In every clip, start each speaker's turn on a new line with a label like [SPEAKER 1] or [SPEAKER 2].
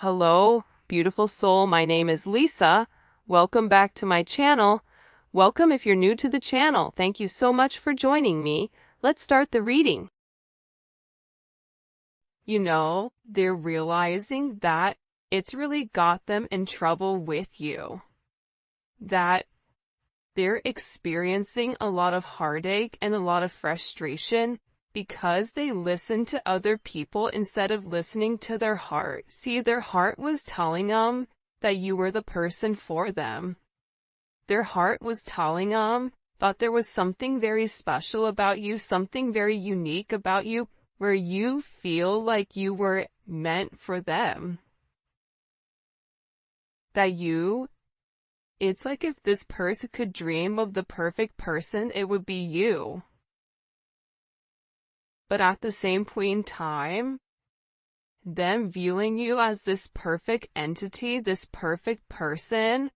[SPEAKER 1] Hello, beautiful soul. My name is Lisa. Welcome back to my channel. Welcome if you're new to the channel. Thank you so much for joining me. Let's start the reading. They're realizing that it's really got them in trouble with you. That they're experiencing a lot of heartache and a lot of frustration because they listen to other people instead of listening to their heart. See, their heart was telling them that you were the person for them. Their heart was telling them, thought there was something very special about you, something very unique about you, where you feel like you were meant for them. It's like if this person could dream of the perfect person, it would be you. But at the same point in time, them viewing you as this perfect entity, this perfect person,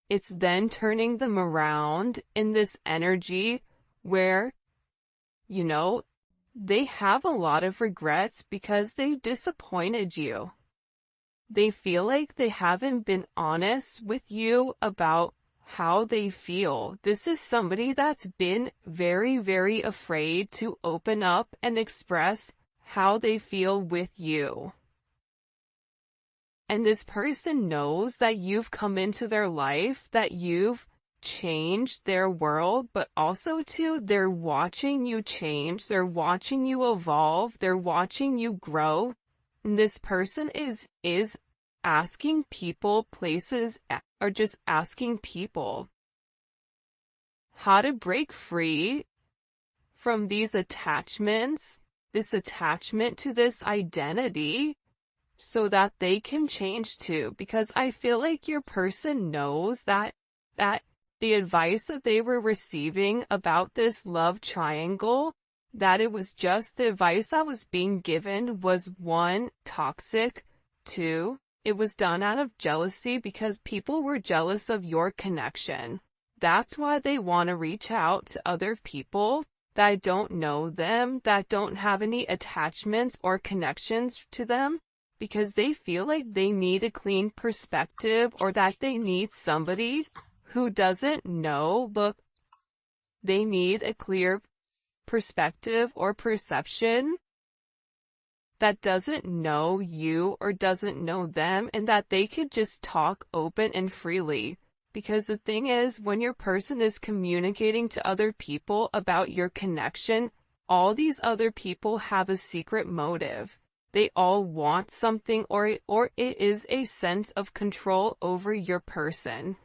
[SPEAKER 1] it's then turning them around in this energy where, they have a lot of regrets because they disappointed you. They feel like they haven't been honest with you about how they feel. This is somebody that's been very, very afraid to open up and express how they feel with you. And this person knows that you've come into their life, that you've changed their world, but also too, they're watching you change, they're watching you evolve, they're watching you grow. And this person is asking people, places, or just asking people how to break free from these attachments, this attachment to this identity, so that they can change too. Because I feel like your person knows that the advice that they were receiving about this love triangle, that it was just the advice that was being given was 1, toxic, 2, it was done out of jealousy because people were jealous of your connection. That's why they want to reach out to other people that don't know them, that don't have any attachments or connections to them, because they feel like they need a clean perspective, or that they need somebody who doesn't know. Look, they need a clear perspective or perception that doesn't know you or doesn't know them, and that they could just talk open and freely. Because the thing is, when your person is communicating to other people about your connection, all these other people have a secret motive. They all want something, or it is a sense of control over your person.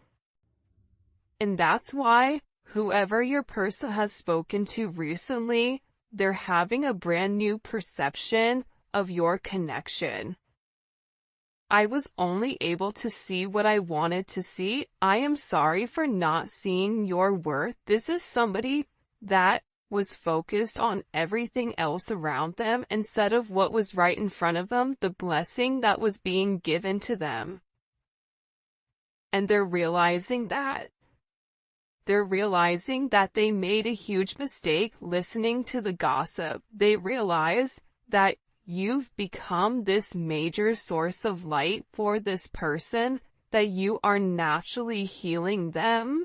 [SPEAKER 1] And that's why whoever your person has spoken to recently, they're having a brand new perception of your connection. I was only able to see what I wanted to see. I am sorry for not seeing your worth. This is somebody that was focused on everything else around them instead of what was right in front of them, the blessing that was being given to them. And they're realizing that. They're realizing that they made a huge mistake listening to the gossip. They realize that you've become this major source of light for this person, that you are naturally healing them,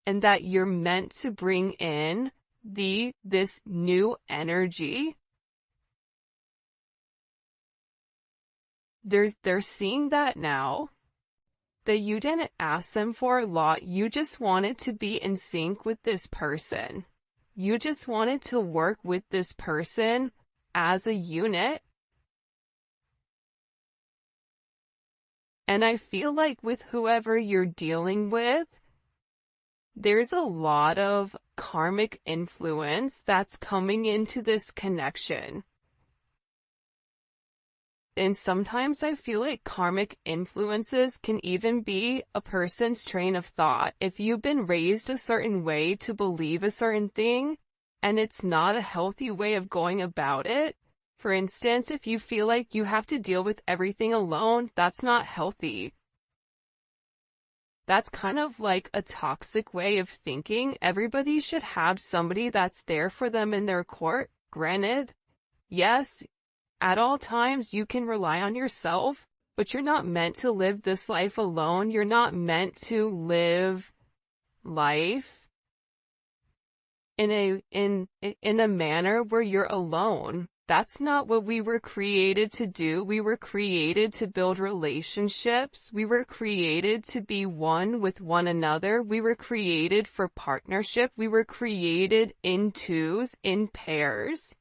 [SPEAKER 1] and that you're meant to bring in this new energy. They're seeing that now, that you didn't ask them for a lot. You just wanted to be in sync with this person. You just wanted to work with this person as a unit. And I feel like with whoever you're dealing with, there's a lot of karmic influence that's coming into this connection. And sometimes I feel like karmic influences can even be a person's train of thought. If you've been raised a certain way to believe a certain thing, and it's not a healthy way of going about it. For instance, if you feel like you have to deal with everything alone, that's not healthy. That's kind of like a toxic way of thinking. Everybody should have somebody that's there for them in their court. Granted, yes, at all times you can rely on yourself, but you're not meant to live this life alone. You're not meant to live life in a manner where you're alone. That's not what we were created to do. We were created to build relationships. We were created to be one with one another. We were created for partnership. We were created in twos, in pairs.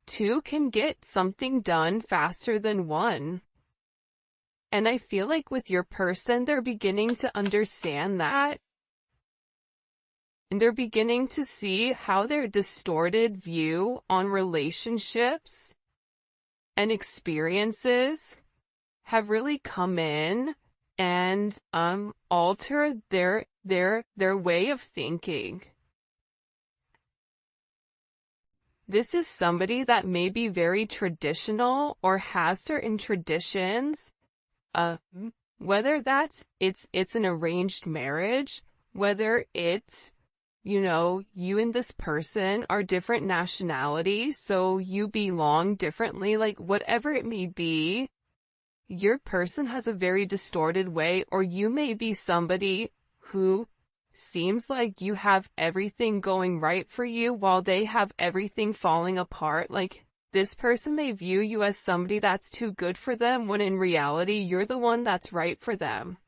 [SPEAKER 1] Two can get something done faster than one. And I feel like with your person, they're beginning to understand that. And they're beginning to see how their distorted view on relationships and experiences have really come in and alter their way of thinking. This is somebody that may be very traditional or has certain traditions, whether that's it's an arranged marriage, whether it's, you know, you and this person are different nationalities, so you belong differently, like whatever it may be, your person has a very distorted way, or you may be somebody who seems like you have everything going right for you while they have everything falling apart. Like, this person may view you as somebody that's too good for them, when in reality, you're the one that's right for them.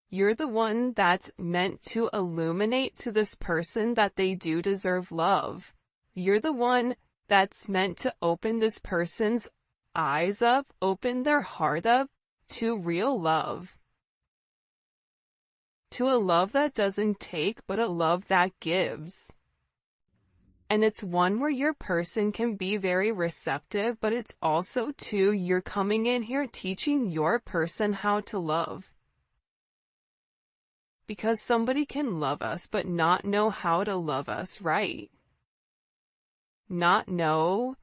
[SPEAKER 1] You're the one that's meant to illuminate to this person that they do deserve love. You're the one that's meant to open this person's eyes up, open their heart up to real love. To a love that doesn't take, but a love that gives. And it's one where your person can be very receptive, but it's also too, you're coming in here teaching your person how to love. Because somebody can love us, but not know how to love us right. Not know,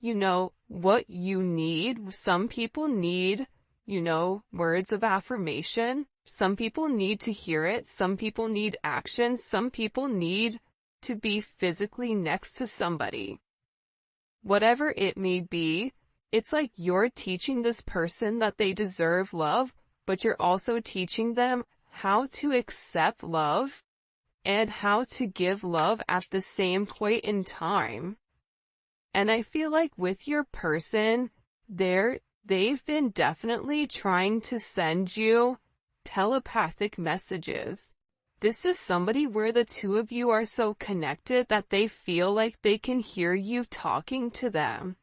[SPEAKER 1] you know, what you need. Some people need, you know, words of affirmation. Some people need to hear it. Some people need action. Some people need to be physically next to somebody. Whatever it may be, it's like you're teaching this person that they deserve love, but you're also teaching them how to accept love and how to give love at the same point in time. And I feel like with your person, they've been definitely trying to send you telepathic messages. This is somebody where the two of you are so connected that they feel like they can hear you talking to them.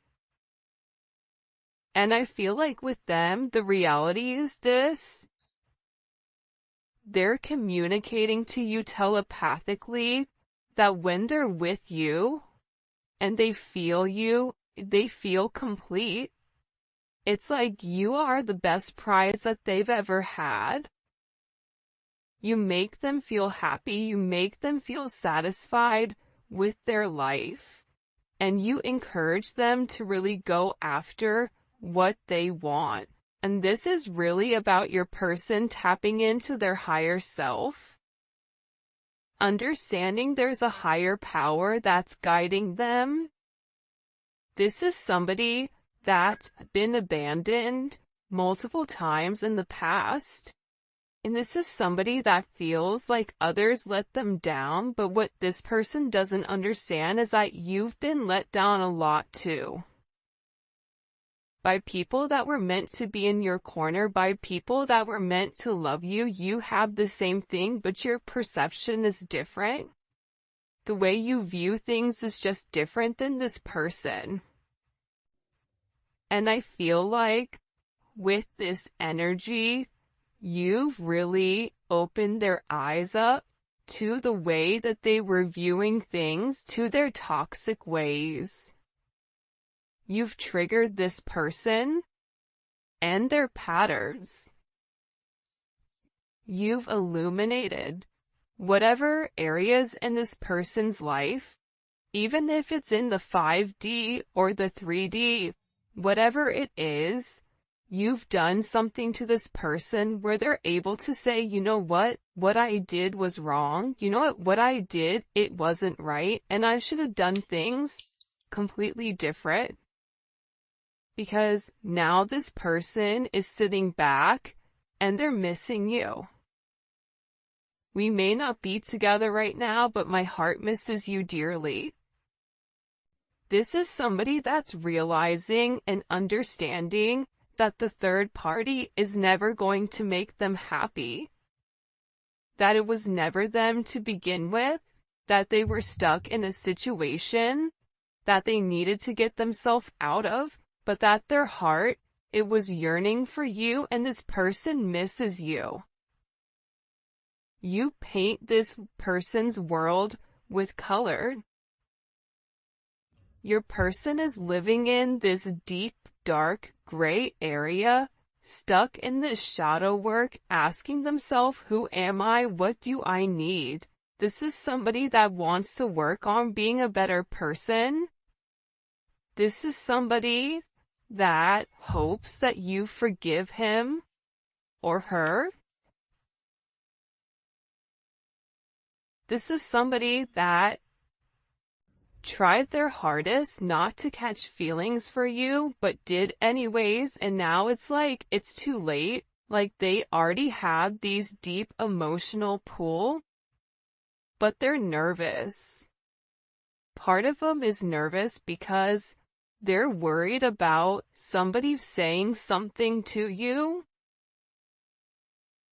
[SPEAKER 1] And I feel like with them, the reality is this: they're communicating to you telepathically that when they're with you and they feel complete. It's like you are the best prize that they've ever had. You make them feel happy, you make them feel satisfied with their life, and you encourage them to really go after what they want. And this is really about your person tapping into their higher self, understanding there's a higher power that's guiding them. This is somebody that's been abandoned multiple times in the past. And this is somebody that feels like others let them down, but what this person doesn't understand is that you've been let down a lot too. By people that were meant to be in your corner, by people that were meant to love you. You have the same thing, but your perception is different. The way you view things is just different than this person. And I feel like with this energy, you've really opened their eyes up to the way that they were viewing things, to their toxic ways. You've triggered this person and their patterns. You've illuminated whatever areas in this person's life, even if it's in the 5D or the 3D, whatever it is, you've done something to this person where they're able to say, you know what I did was wrong. You know what I did, it wasn't right, and I should have done things completely different. because now this person is sitting back and they're missing you. We may not be together right now, but my heart misses you dearly. This is somebody that's realizing and understanding that the third party is never going to make them happy. That it was never them to begin with, that they were stuck in a situation that they needed to get themselves out of, but that their heart, it was yearning for you, and this person misses you. You paint this person's world with color. Your person is living in this deep, dark, gray area, stuck in this shadow work, asking themselves, who am I? What do I need? This is somebody that wants to work on being a better person. This is somebody that hopes that you forgive him or her. This is somebody that tried their hardest not to catch feelings for you, but did anyways, and now it's like, it's too late. Like, they already had these deep emotional pull, but they're nervous. Part of them is nervous because they're worried about somebody saying something to you.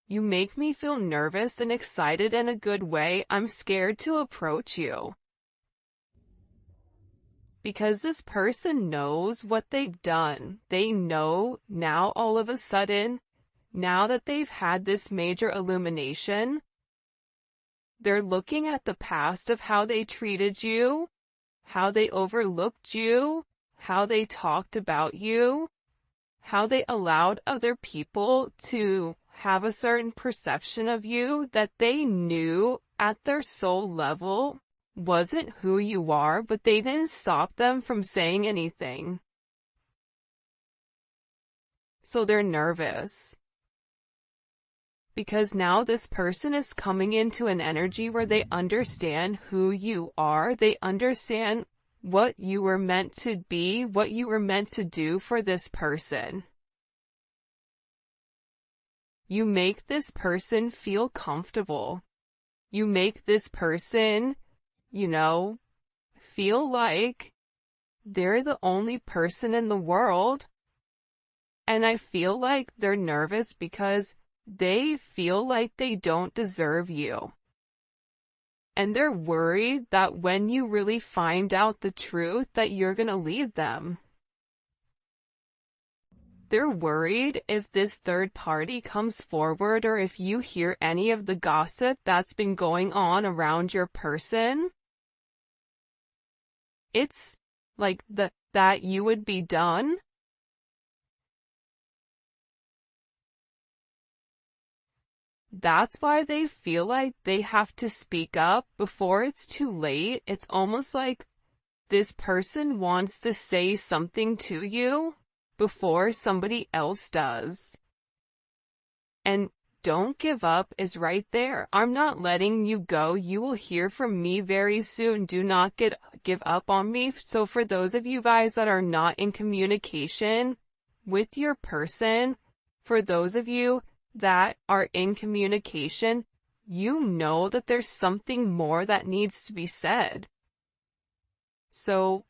[SPEAKER 1] You make me feel nervous and excited in a good way. I'm scared to approach you. Because this person knows what they've done. They know now all of a sudden, now that they've had this major illumination, they're looking at the past of how they treated you, how they overlooked you, how they talked about you, how they allowed other people to have a certain perception of you that they knew at their soul level wasn't who you are, but they didn't stop them from saying anything. So they're nervous. Because now this person is coming into an energy where they understand who you are, they understand what you were meant to be, what you were meant to do for this person. You make this person feel comfortable. You make this person, feel like they're the only person in the world. And I feel like they're nervous because they feel like they don't deserve you. And they're worried that when you really find out the truth, that you're gonna leave them. They're worried if this third party comes forward, or if you hear any of the gossip that's been going on around your person. It's like that you would be done. That's why they feel like they have to speak up before it's too late. It's almost like this person wants to say something to you before somebody else does. And don't give up is right there. I'm not letting you go. You will hear from me very soon. Do not give up on me. So for those of you guys that are not in communication with your person, for those of you that are in communication, you know that there's something more that needs to be said. So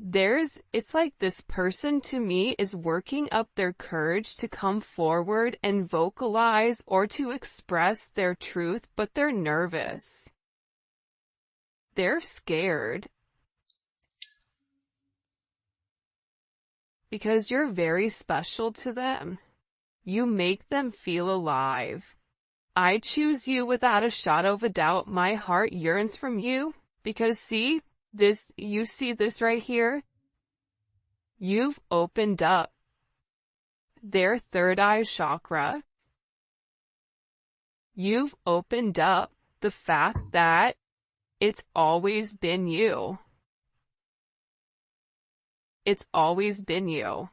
[SPEAKER 1] it's like this person to me is working up their courage to come forward and vocalize or to express their truth, but they're nervous. They're scared. Because you're very special to them. You make them feel alive. I choose you without a shadow of a doubt. My heart yearns from you because you see this right here? You've opened up their third eye chakra. You've opened up the fact that it's always been you. It's always been you.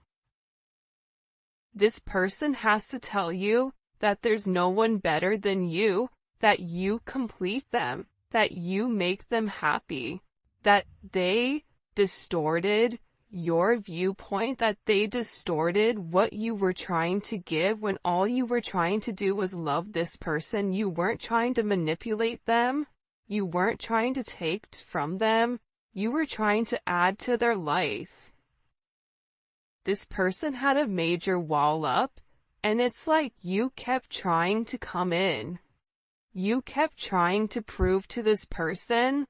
[SPEAKER 1] This person has to tell you that there's no one better than you, that you complete them, that you make them happy, that they distorted your viewpoint, that they distorted what you were trying to give when all you were trying to do was love this person. You weren't trying to manipulate them. You weren't trying to take from them. You were trying to add to their life. This person had a major wall up, and it's like you kept trying to come in. You kept trying to prove to this person,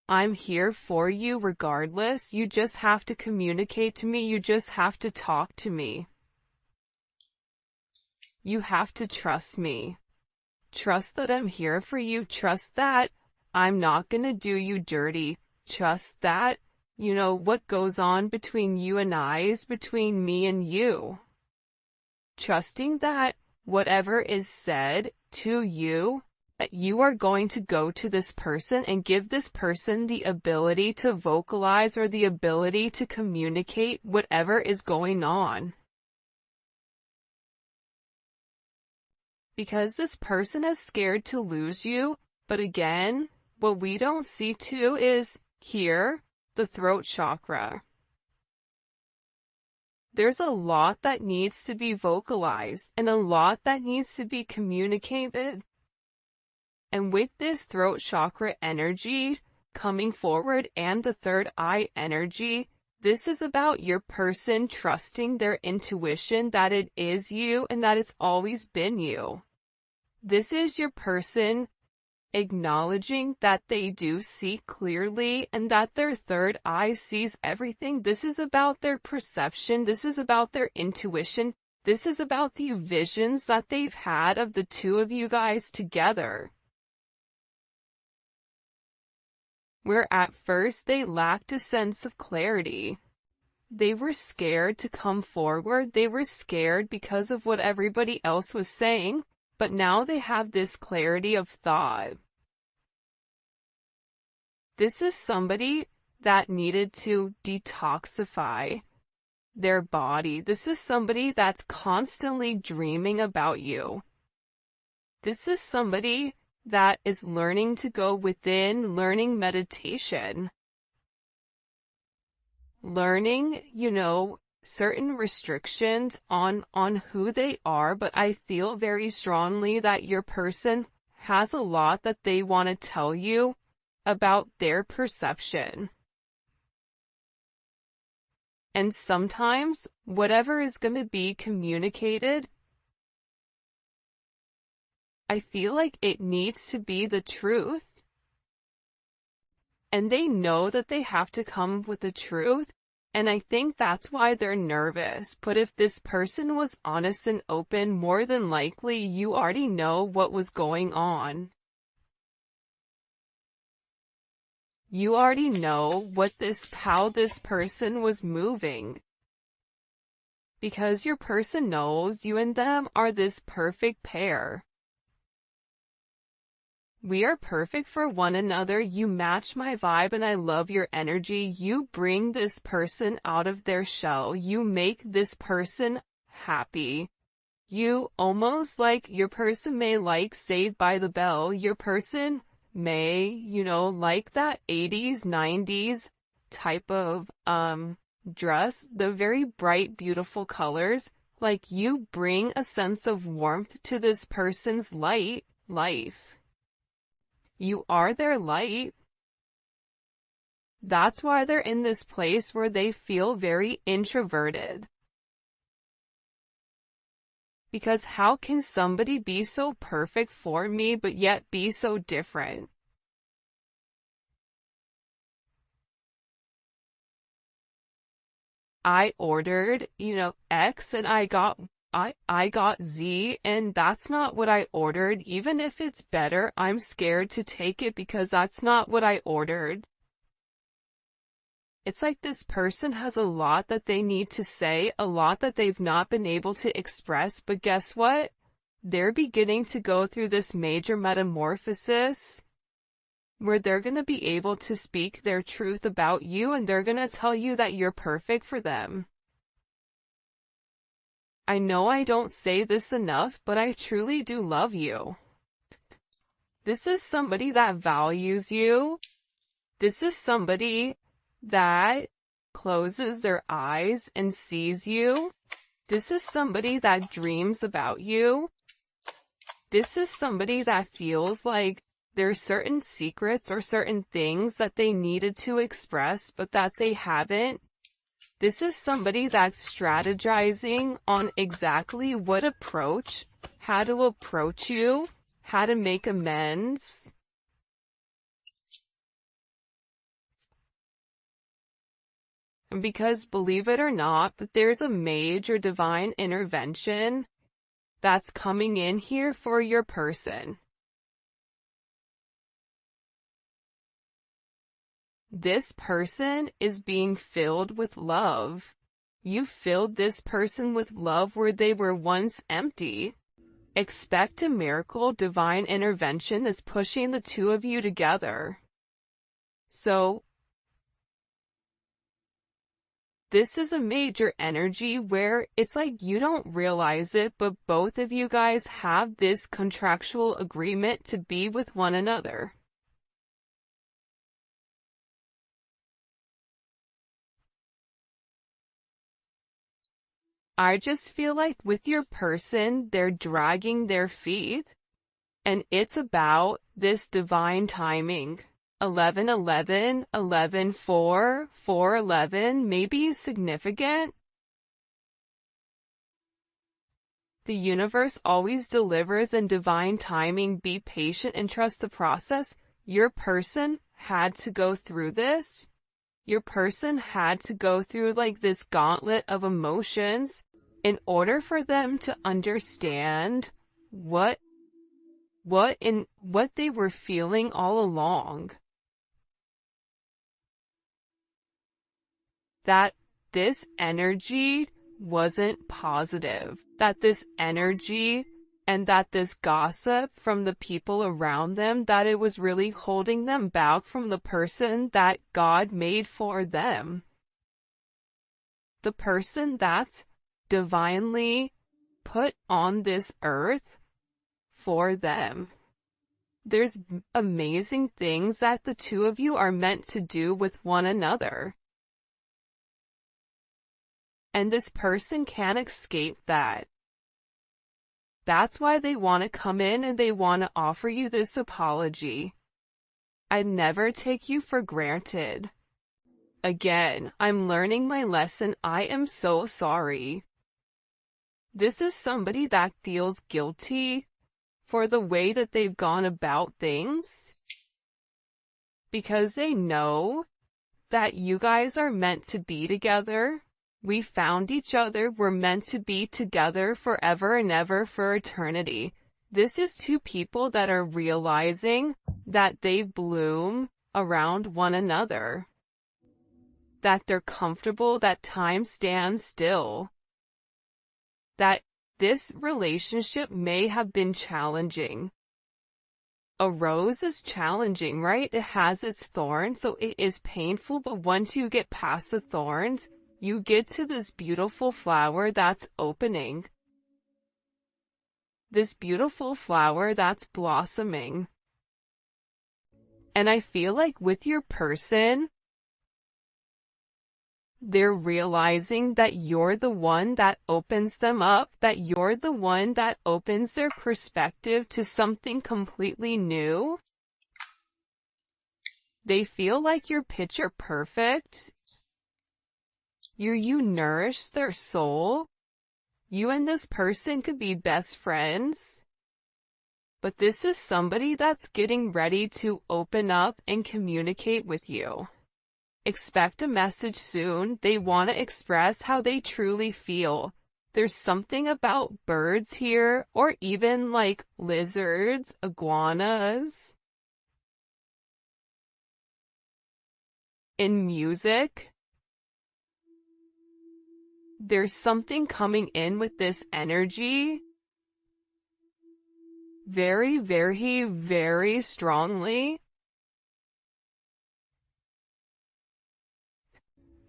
[SPEAKER 1] I'm here for you regardless. You just have to communicate to me. You just have to talk to me. You have to trust me. Trust that I'm here for you. Trust that I'm not gonna do you dirty. Trust that, what goes on between you and I is between me and you. Trusting that whatever is said to you, that you are going to go to this person and give this person the ability to vocalize or the ability to communicate whatever is going on. Because this person is scared to lose you, but again, what we don't see too is here, the throat chakra. There's a lot that needs to be vocalized and a lot that needs to be communicated. And with this throat chakra energy coming forward and the third eye energy, this is about your person trusting their intuition that it is you and that it's always been you. This is your person acknowledging that they do see clearly and that their third eye sees everything. This is about their perception. This is about their intuition. This is about the visions that they've had of the two of you guys together. Where at first they lacked a sense of clarity. They were scared to come forward. They were scared because of what everybody else was saying. But now they have this clarity of thought. This is somebody that needed to detoxify their body. This is somebody that's constantly dreaming about you. This is somebody that is learning to go within, learning meditation. Learning, certain restrictions on who they are, but I feel very strongly that your person has a lot that they want to tell you about their perception. And sometimes, whatever is going to be communicated, I feel like it needs to be the truth. And they know that they have to come with the truth. And I think that's why they're nervous. But if this person was honest and open, more than likely you already know what was going on. You already know how this person was moving. Because your person knows you and them are this perfect pair. We are perfect for one another. You match my vibe and I love your energy. You bring this person out of their shell. You make this person happy. You almost your person may like Saved by the Bell. Your person may, like that 80s, 90s type of, dress. The very bright, beautiful colors. You bring a sense of warmth to this person's life. You are their light. That's why they're in this place where they feel very introverted. Because how can somebody be so perfect for me but yet be so different? I ordered, X and I got Z, and that's not what I ordered. Even if it's better, I'm scared to take it because that's not what I ordered. It's like this person has a lot that they need to say, a lot that they've not been able to express, but guess what? They're beginning to go through this major metamorphosis where they're going to be able to speak their truth about you, and they're going to tell you that you're perfect for them. I know I don't say this enough, but I truly do love you. This is somebody that values you. This is somebody that closes their eyes and sees you. This is somebody that dreams about you. This is somebody that feels like there's certain secrets or certain things that they needed to express but that they haven't. This is somebody that's strategizing on exactly what approach, how to approach you, how to make amends. And because, believe it or not, but there's a major divine intervention that's coming in here for your person. This person is being filled with love. You filled this person with love where they were once empty. Expect a miracle, divine intervention that's pushing the two of you together. So, this is a major energy where it's like you don't realize it, but both of you guys have this contractual agreement to be with one another. I just feel like with your person, they're dragging their feet, and it's about this divine timing. 11-11, 11-4, 4-11 may be significant. The universe always delivers in divine timing. Be patient and trust the process. Your person had to go through this. Your person had to go through like this gauntlet of emotions in order for them to understand what they were feeling all along. That this energy wasn't positive, that this energy and that this gossip from the people around them, that it was really holding them back from the person that God made for them. The person that's divinely put on this earth for them. There's amazing things that the two of you are meant to do with one another. And this person can't escape that. That's why they want to come in and they want to offer you this apology. I'd never take you for granted. Again, I'm learning my lesson. I am so sorry. This is somebody that feels guilty for the way that they've gone about things, because they know that you guys are meant to be together. We found each other. We're meant to be together forever and ever, for eternity. This is two people that are realizing that they bloom around one another, that they're comfortable, that time stands still, that this relationship may have been challenging. A rose is challenging, right? It has its thorns, so it is painful, but once you get past the thorns, you get to this beautiful flower that's opening. This beautiful flower that's blossoming. And I feel like with your person, they're realizing that you're the one that opens them up, that you're the one that opens their perspective to something completely new. They feel like you're picture perfect. You nourish their soul. You and this person could be best friends. But this is somebody that's getting ready to open up and communicate with you. Expect a message soon. They want to express how they truly feel. There's something about birds here, or even like lizards, iguanas. In music, there's something coming in with this energy very, very, very strongly.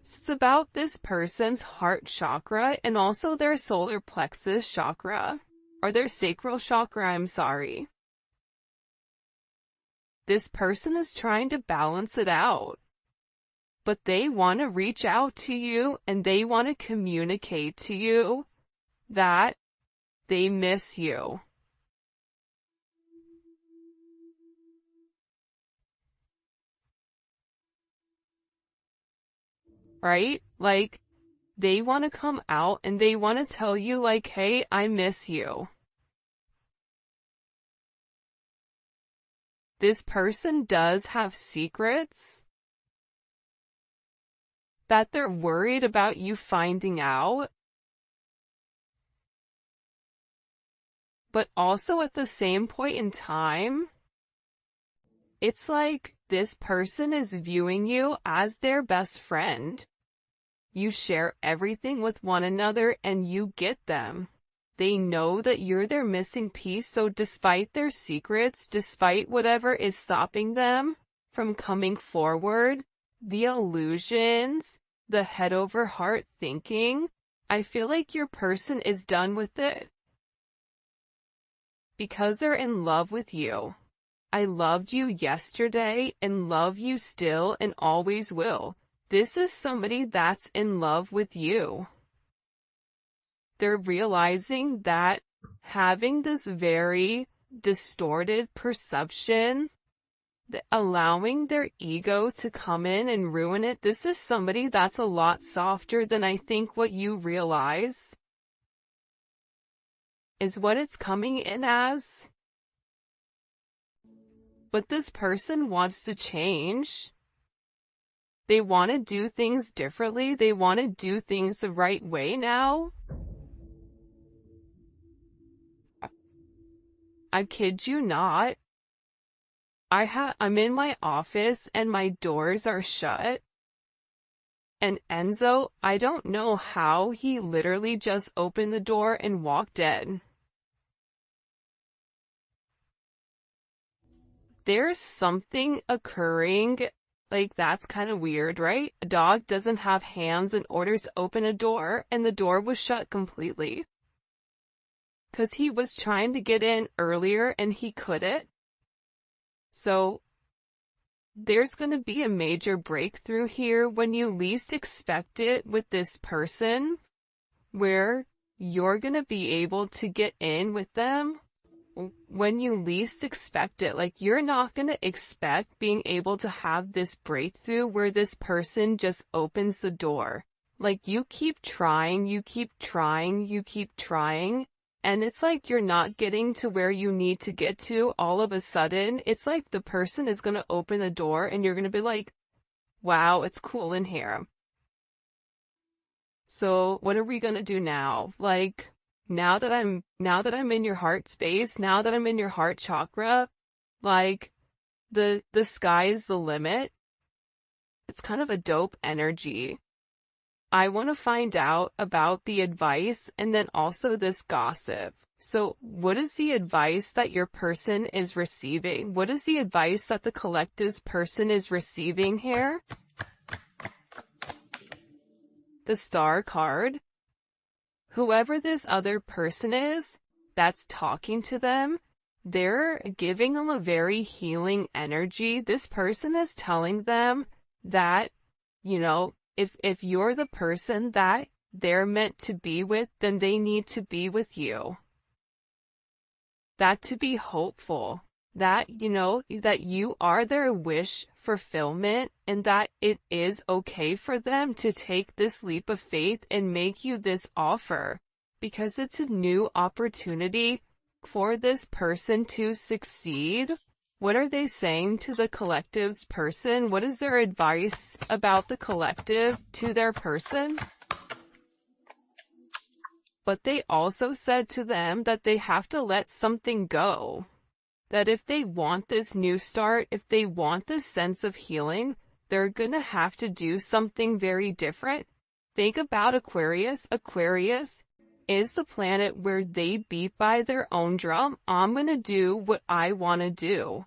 [SPEAKER 1] It's about this person's heart chakra and also their solar plexus chakra, or their sacral chakra, I'm sorry. This person is trying to balance it out. but they want to reach out to you and they want to communicate to you that they miss you. Right? Like, they want to come out and they want to tell you like, hey, I miss you. This person does have secrets that they're worried about you finding out, but also at the same point in time, it's like this person is viewing you as their best friend. You share everything with one another and you get them. They know that you're their missing piece, so despite their secrets, despite whatever is stopping them from coming forward, the illusions, the head over heart thinking, I feel like your person is done with it. Because they're in love with you. I loved you yesterday and love you still and always will. This is somebody that's in love with you. They're realizing that having this very distorted perception, allowing their ego to come in and ruin it, this is somebody that's a lot softer than I think what you realize is what it's coming in as. But this person wants to change. They want to do things differently. They want to do things the right way now. I kid you not. I'm in my office and my doors are shut. And Enzo, I don't know how he literally just opened the door and walked in. There's something occurring, like that's kind of weird, right? A dog doesn't have hands in order to open a door, and the door was shut completely. 'Cause he was trying to get in earlier and he couldn't. So, there's gonna be a major breakthrough here when you least expect it with this person, where you're gonna be able to get in with them when you least expect it. Like, you're not gonna expect being able to have this breakthrough where this person just opens the door. Like, you keep trying, you keep trying, you keep trying, and it's like you're not getting to where you need to get to all of a sudden. It's like the person is gonna open the door and you're gonna be like, wow, it's cool in here. So what are we gonna do now? Like, now that I'm in your heart space, now that I'm in your heart chakra, like, the sky is the limit. It's kind of a dope energy. I want to find out about the advice and then also this gossip. So what is the advice that your person is receiving? What is the advice that the collective's person is receiving here? The Star card. Whoever this other person is that's talking to them, they're giving them a very healing energy. This person is telling them that, you know, if you're the person that they're meant to be with, then they need to be with you. That to be hopeful, that, you know, that you are their wish fulfillment, and that it is okay for them to take this leap of faith and make you this offer, because it's a new opportunity for this person to succeed. What are they saying to the collective's person? What is their advice about the collective to their person? But they also said to them that they have to let something go. That if they want this new start, if they want this sense of healing, they're gonna have to do something very different. Think about Aquarius. Aquarius is the planet where they beat by their own drum. I'm gonna do what I wanna do.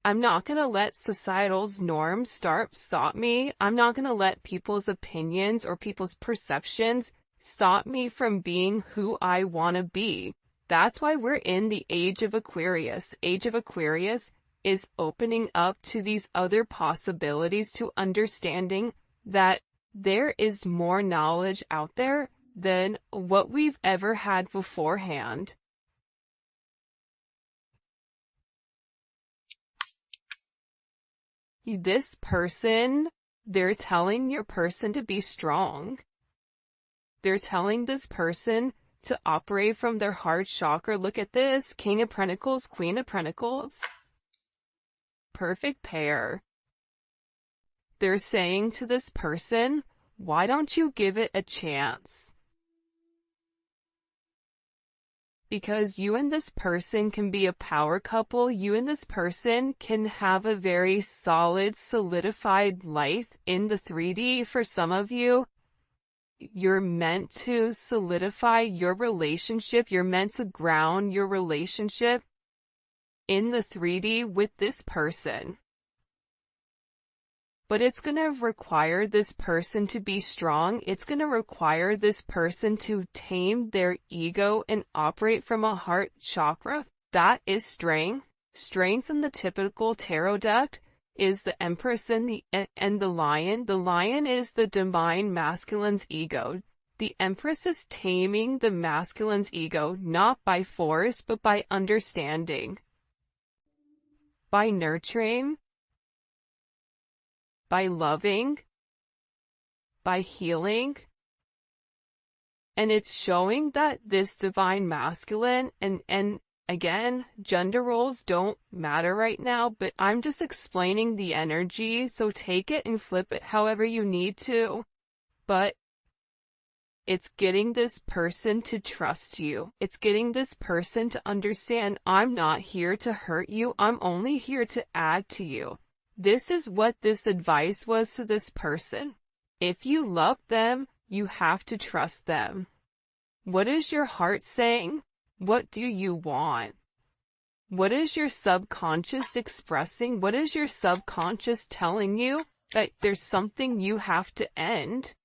[SPEAKER 1] I'm not gonna let societal's norms stop me. I'm not gonna let people's opinions or people's perceptions stop me from being who I wanna be. That's why we're in the age of Aquarius. Age of Aquarius is opening up to these other possibilities, to understanding that there is more knowledge out there than what we've ever had beforehand. This person, they're telling your person to be strong. They're telling this person to operate from their heart chakra. Look at this, King of Pentacles, Queen of Pentacles. Perfect pair. They're saying to this person, why don't you give it a chance? Because you and this person can be a power couple. You and this person can have a very solid, solidified life in the 3D. For some of you, you're meant to solidify your relationship. You're meant to ground your relationship in the 3D with this person. But it's going to require this person to be strong. It's going to require this person to tame their ego and operate from a heart chakra. That is strength. Strength in the typical tarot deck is the Empress and the Lion. The Lion is the divine masculine's ego. The Empress is taming the masculine's ego, not by force, but by understanding, by nurturing, by loving, by healing. And it's showing that this divine masculine, and again, gender roles don't matter right now, but I'm just explaining the energy, so take it and flip it however you need to. But it's getting this person to trust you. It's getting this person to understand, I'm not here to hurt you, I'm only here to add to you. This is what this advice was to this person. If you love them, you have to trust them. What is your heart saying? What do you want? What is your subconscious expressing? What is your subconscious telling you? That there's something you have to end.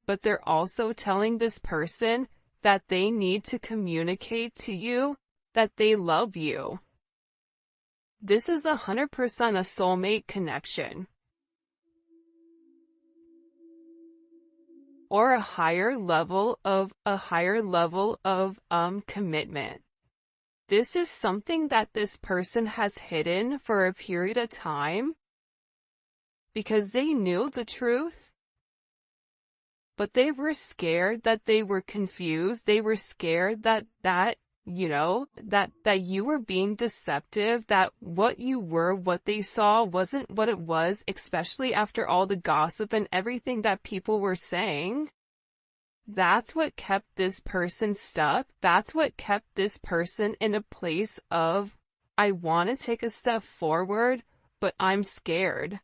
[SPEAKER 1] But they're also telling this person that they need to communicate to you that they love you. This is 100% a soulmate connection. Or a higher level of commitment. This is something that this person has hidden for a period of time because they knew the truth, but they were scared, that they were confused. They were scared that you were being deceptive, that what you were, what they saw wasn't what it was, especially after all the gossip and everything that people were saying. That's what kept this person stuck. That's what kept this person in a place of, I want to take a step forward, but I'm scared.